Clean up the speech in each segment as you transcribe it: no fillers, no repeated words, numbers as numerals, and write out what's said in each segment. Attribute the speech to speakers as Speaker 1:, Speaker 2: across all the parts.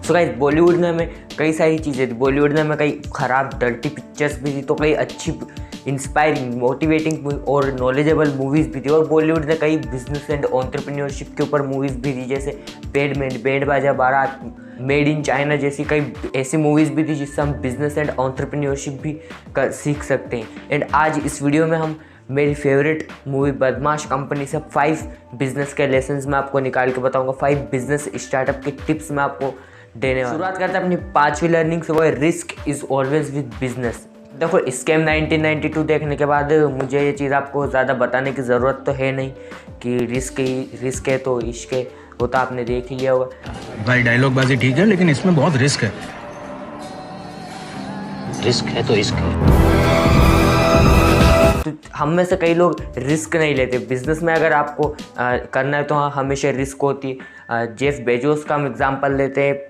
Speaker 1: So guys Bollywood में हमें कई सारी चीज़ें थी, बॉलीवुड में हमें कई ख़राब डर्टी पिक्चर्स भी थी, तो कई अच्छी इंस्पायरिंग मोटिवेटिंग और नॉलेजेबल मूवीज़ भी थी। और बॉलीवुड ने कई बिजनेस एंड एंटरप्रेन्योरशिप के ऊपर मूवीज़ भी थी, जैसे बैंड बाजा बारात, मेड इन चाइना जैसी कई ऐसी मूवीज़ भी थी जिससे हम बिजनेस एंड एंटरप्रेन्योरशिप भी सीख सकते हैं। एंड आज इस वीडियो में हम मेरी फेवरेट मूवी बदमाश कंपनी से 5 बिजनेस के लेसन्स मैं आपको निकाल के बताऊंगा, 5 बिजनेस स्टार्टअप के टिप्स मैं आपको देने वाला। शुरुआत करते हैं अपनी 5वीं लर्निंग से, वो है risk is always with business. देखो स्कैम 1992 देखने के बाद मुझे ये चीज़ आपको ज़्यादा बताने की ज़रूरत तो है नहीं कि रिस्क है तो इश्क है, वो तो आपने देख ही लिया होगा।
Speaker 2: भाई डायलॉग बाजी ठीक है, लेकिन इसमें बहुत रिस्क है।
Speaker 3: रिस्क है तो इश्क है।
Speaker 1: तो हम में से कई लोग रिस्क नहीं लेते बिजनेस में। अगर आपको करना है तो हमेशा रिस्क होती है। जेफ बेजोस का हम एग्जांपल लेते हैं,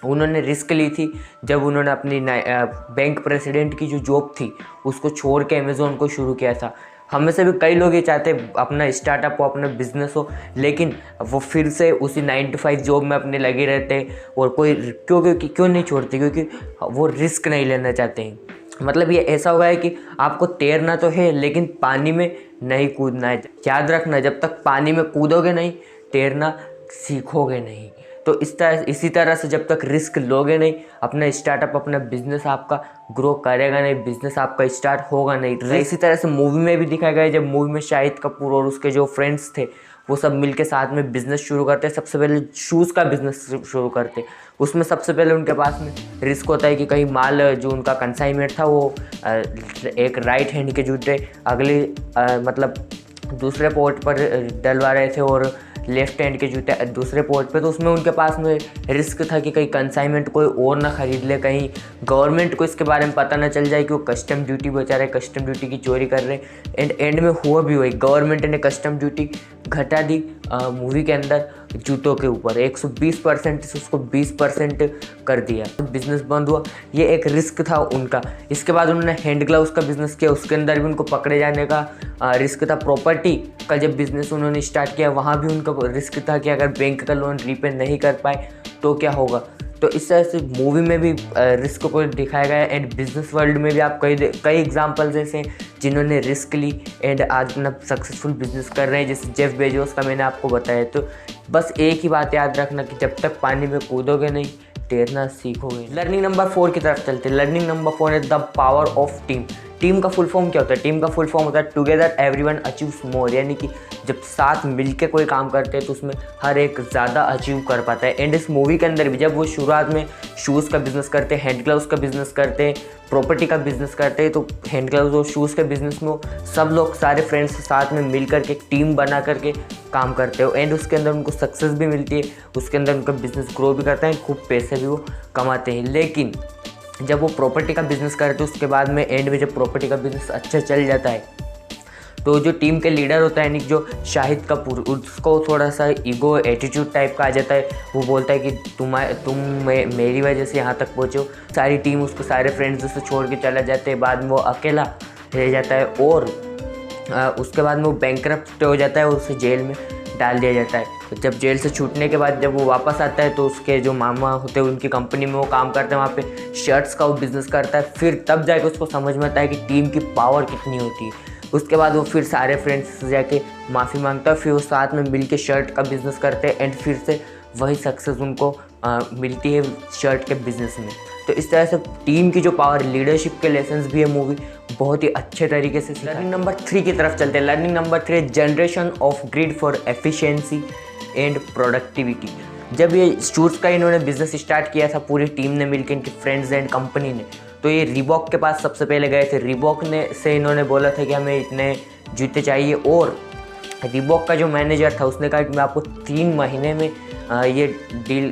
Speaker 1: उन्होंने रिस्क ली थी जब उन्होंने अपनी बैंक प्रेसिडेंट की जो जॉब थी उसको छोड़ के अमेज़ोन को शुरू किया था। हम में से भी कई लोग ये चाहते हैं अपना स्टार्टअप हो, अपना बिजनेस हो, लेकिन वो फिर से उसी 9 to 5 जॉब में अपने लगे रहते हैं और कोई क्यों नहीं छोड़ते, क्योंकि वो रिस्क नहीं लेना चाहते हैं। मतलब ये ऐसा होगा है कि आपको तैरना तो है लेकिन पानी में नहीं कूदना है। याद रखना, जब तक पानी में कूदोगे नहीं तैरना सीखोगे नहीं। तो इसी तरह से जब तक रिस्क लोगे नहीं, अपना स्टार्टअप अपना बिजनेस आपका ग्रो करेगा नहीं, बिजनेस आपका स्टार्ट होगा नहीं। तो इसी तरह से मूवी में भी दिखाया गया है, जब मूवी में शाहिद कपूर और उसके जो फ्रेंड्स थे वो सब मिलके साथ में बिजनेस शुरू करते हैं। सबसे पहले शूज़ का बिजनेस शुरू करते। उसमें सबसे पहले उनके पास में रिस्क होता है कि कहीं माल जो उनका कंसाइनमेंट था वो एक राइट हैंड के जूते अगले मतलब दूसरे पोर्ट पर डलवा रहे थे और लेफ्ट हैंड के जूते दूसरे पोर्ट पे। तो उसमें उनके पास में रिस्क था कि कहीं कंसाइनमेंट कोई और ना खरीद ले, कहीं गवर्नमेंट को इसके बारे में पता ना चल जाए कि वो कस्टम ड्यूटी बचा रहे, कस्टम ड्यूटी की चोरी कर रहे। एंड में हुआ भी वही, गवर्नमेंट ने कस्टम ड्यूटी घटा दी मूवी के अंदर जूतों के ऊपर 120% से उसको 20% कर दिया। बिजनेस बंद हुआ, ये एक रिस्क था उनका। इसके बाद उन्होंने हैंड ग्लव्स का बिजनेस किया, उसके अंदर भी उनको पकड़े जाने का रिस्क था। प्रॉपर्टी का जब बिजनेस उन्होंने स्टार्ट किया वहाँ भी उनका रिस्क था कि अगर बैंक का लोन रीपे नहीं कर पाए तो क्या होगा। तो इस तरह से मूवी में भी रिस्क को दिखाया गया है। एंड बिजनेस वर्ल्ड में भी आप कई एग्जांपल्स ऐसे हैं जिन्होंने रिस्क ली एंड आज अपना सक्सेसफुल बिजनेस कर रहे हैं, जैसे जेफ बेजोस का मैंने आपको बताया। तो बस एक ही बात याद रखना कि जब तक पानी में कूदोगे नहीं तैरना सीखोगे। लर्निंग नंबर 4 की तरफ चलते हैं। लर्निंग नंबर 4 है the power of team. Team का फुल फॉर्म क्या होता है? टीम का फुल फॉर्म होता है टुगेदर एवरीवन अचीव्स मोर, यानी कि जब साथ मिलके कोई काम करते हैं तो उसमें हर एक ज़्यादा अचीव कर पाता है। एंड इस मूवी के अंदर भी जब वो शुरुआत में शूज़ का बिज़नेस करते हैं, हैंड ग्लव्स का बिज़नेस करते हैं, प्रॉपर्टी का बिज़नेस करते हैं, तो हैंड ग्लव्स और शूज़ के बिज़नेस में सब लोग सारे फ्रेंड्स साथ में मिल करके टीम बना करके काम करते हो। एंड उसके अंदर उनको सक्सेस भी मिलती है, उसके अंदर उनका बिज़नेस ग्रो भी करता है, खूब पैसे भी वो कमाते हैं। लेकिन जब वो प्रॉपर्टी का बिज़नेस करते हैं उसके बाद में एंड में जब प्रॉपर्टी का बिज़नेस अच्छा चल जाता है तो जो टीम के लीडर होता है यानी जो शाहिद कपूर, उसको थोड़ा सा ईगो एटीट्यूड टाइप का आ जाता है। वो बोलता है कि तुम मेरी वजह से यहाँ तक पहुँचे हो। सारी टीम उसको सारे फ्रेंड्स उससे छोड़ के चला जाते हैं, बाद में वो अकेला रह जाता है और उसके बाद में वो बैंकरप्ट हो जाता है और उसे जेल में डाल दिया जाता है। तो जब जेल से छूटने के बाद जब वो वापस आता है तो उसके जो मामा होते हैं उनकी कंपनी में वो काम करते हैं, वहाँ पे शर्ट्स का वो बिज़नेस करता है। फिर तब जाके उसको समझ में आता है कि टीम की पावर कितनी होती है। उसके बाद वो फिर सारे फ्रेंड्स से जाके माफ़ी मांगता है, फिर वो साथ में मिल के शर्ट का बिज़नेस करते हैं एंड फिर से वही सक्सेस उनको मिलती है शर्ट के बिज़नेस में। तो इस तरह से टीम की जो पावर, लीडरशिप के लेसन्स भी है मूवी बहुत ही अच्छे तरीके से। लर्निंग नंबर 3 की तरफ चलते हैं। Learning number 3 generation of grid for efficiency and productivity. जब ये शूज़ का इन्होंने बिज़नेस स्टार्ट किया था पूरी टीम ने मिलकर, इनके फ्रेंड्स एंड कंपनी ने, तो ये रीबॉक के पास सबसे पहले गए थे। रीबॉक ने से इन्होंने बोला था कि हमें इतने जूते चाहिए और रीबॉक का जो मैनेजर था उसने कहा कि मैं आपको 3 महीने में ये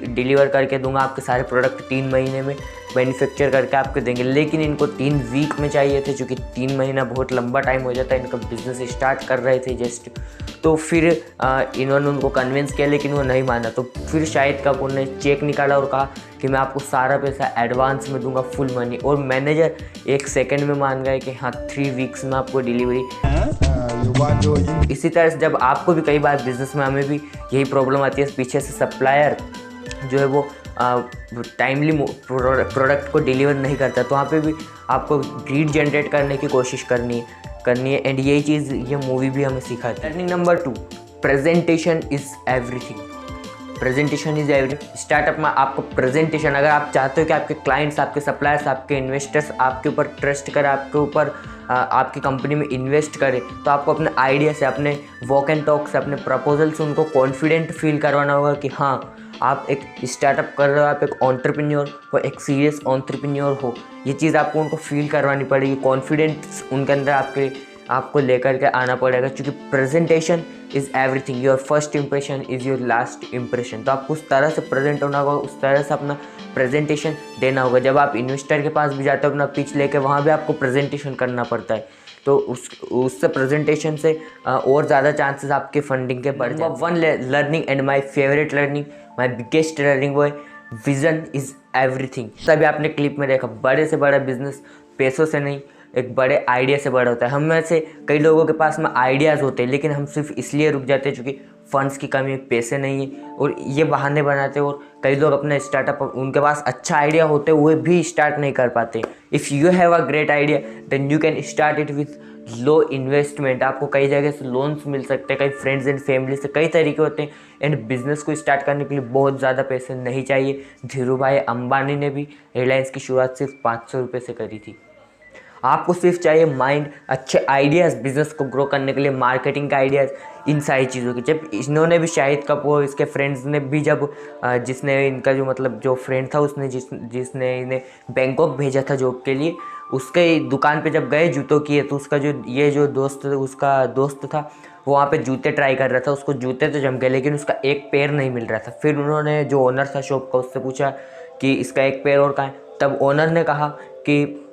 Speaker 1: डिलीवर करके दूंगा, आपके सारे प्रोडक्ट 3 महीने में मैन्युफैक्चर करके आपको देंगे। लेकिन इनको 3 वीक में चाहिए थे, क्योंकि 3 महीना बहुत लंबा टाइम हो जाता है, इनका बिज़नेस स्टार्ट कर रहे थे जस्ट। तो फिर इन्होंने उनको कन्विंस किया लेकिन वो नहीं माना। तो फिर शाहिद कपूर ने चेक निकाला और कहा कि मैं आपको सारा पैसा एडवांस में दूंगा, फुल मनी। और मैनेजर 1 सेकंड में मान गए कि हाँ 3 वीक्स में आपको डिलीवरी। इसी तरह से जब आपको भी कई बार बिजनेस में हमें भी यही प्रॉब्लम आती है, पीछे से सप्लायर जो है वो टाइमली प्रोडक्ट को डिलीवर नहीं करता, तो वहाँ पे भी आपको ग्रीड जनरेट करने की कोशिश करनी है। एंड यही चीज़ ये मूवी भी हमें सिखाती है। Learning number 2, presentation is everything. Presentation is everything. Startup में आपको प्रेजेंटेशन, अगर आप चाहते हो कि आपके क्लाइंट्स, आपके सप्लायर्स, आपके इन्वेस्टर्स आपके ऊपर ट्रस्ट करें, आपके ऊपर आपकी कंपनी में इन्वेस्ट करें, तो आपको अपने आइडिया से, अपने वॉक एंड टॉक से, अपने प्रपोजल से उनको कॉन्फिडेंट फील करवाना होगा कि हाँ आप एक स्टार्टअप कर रहे हो, आप एक एंटरप्रेन्योर हो, एक सीरियस एंटरप्रेन्योर हो। ये चीज़ आपको उनको फील करवानी पड़ेगी, कॉन्फिडेंस उनके अंदर आपको लेकर के आना पड़ेगा, क्योंकि presentation is everything. Your first impression is your last impression. तो आपको उस तरह से प्रेजेंट होना होगा, उस तरह से अपना प्रेजेंटेशन देना होगा। जब आप इन्वेस्टर के पास भी जाते हो अपना पिच लेके, वहाँ भी आपको प्रेजेंटेशन करना पड़ता है, तो उससे प्रेजेंटेशन से और ज़्यादा चांसेस आपके फंडिंग के बढ़ जाए। One learning and my favourite learning, my biggest learning वो है विज़न इज़ एवरीथिंग। तभी आपने क्लिप में देखा, बड़े से बड़ा बिजनेस पैसों से नहीं, एक बड़े आइडिया से बड़ा होता है। हम में से कई लोगों के पास में आइडियाज़ होते हैं, लेकिन हम सिर्फ इसलिए रुक जाते हैं क्योंकि फंड्स की कमी है, पैसे नहीं है, और ये बहाने बनाते हैं। और कई लोग अपना स्टार्टअप, उनके पास अच्छा आइडिया होते हुए भी स्टार्ट नहीं कर पाते। If you have a great idea then you can start it with low investment. आपको कई जगह से लोन्स मिल सकते हैं, कई फ्रेंड्स एंड फैमिली से, कई तरीके होते हैं। एंड बिजनेस को स्टार्ट करने के लिए बहुत ज़्यादा पैसे नहीं चाहिए। धीरू भाई अंबानी ने भी रिलायंस की शुरुआत सिर्फ 500 रुपये से करी थी। आपको सिर्फ चाहिए माइंड, अच्छे आइडियाज़ बिजनेस को ग्रो करने के लिए, मार्केटिंग का आइडियाज़, इन सारी चीज़ों की। जब इन्होंने भी, शाहिद कपूर, इसके फ्रेंड्स ने भी, जब जिसने इनका जो मतलब जो फ्रेंड था, उसने जिसने इन्हें बैंकॉक भेजा था जॉब के लिए, उसके दुकान पे जब गए जूतों की, तो उसका जो दोस्त, उसका दोस्त था, वो वहाँ पे जूते ट्राई कर रहा था। उसको जूते तो जम गए, लेकिन उसका एक पैर नहीं मिल रहा था। फिर उन्होंने, जो ओनर था शॉप का, उससे पूछा कि इसका एक पैर और कहाँ है। तब ओनर ने कहा कि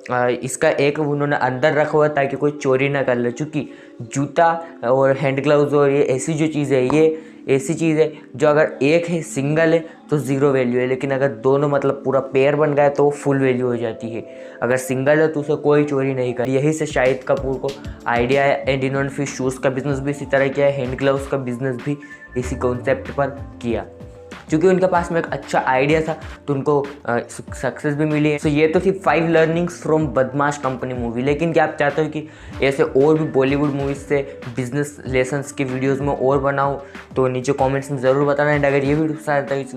Speaker 1: इसका एक उन्होंने अंदर रखा हुआ ताकि कोई चोरी ना कर ले, क्योंकि जूता और हैंड ग्लव्स और ये ऐसी जो चीज़ है, ये ऐसी चीज़ है जो अगर एक है, सिंगल है, तो ज़ीरो वैल्यू है, लेकिन अगर दोनों मतलब पूरा पेयर बन गया तो वो फुल वैल्यू हो जाती है। अगर सिंगल है तो उसे कोई चोरी नहीं कर। यही से शाहिद कपूर को आइडिया है। एंड इन्होंने फिर शूज़ का बिज़नेस भी इसी तरह किया है, हैंड ग्लव्स का बिज़नेस भी इसी कॉन्सेप्ट पर किया, क्योंकि उनके पास में एक अच्छा आइडिया था, तो उनको सक्सेस भी मिली है। तो ये तो थी 5 लर्निंग्स फ्रॉम बदमाश कंपनी मूवी। लेकिन क्या आप चाहते हो कि ऐसे और भी बॉलीवुड मूवीज़ से बिजनेस लेसन्स की वीडियोस में और बनाऊं, तो नीचे कमेंट्स में ज़रूर बताना। एंड अगर ये वीडियो पसंद आता है, इस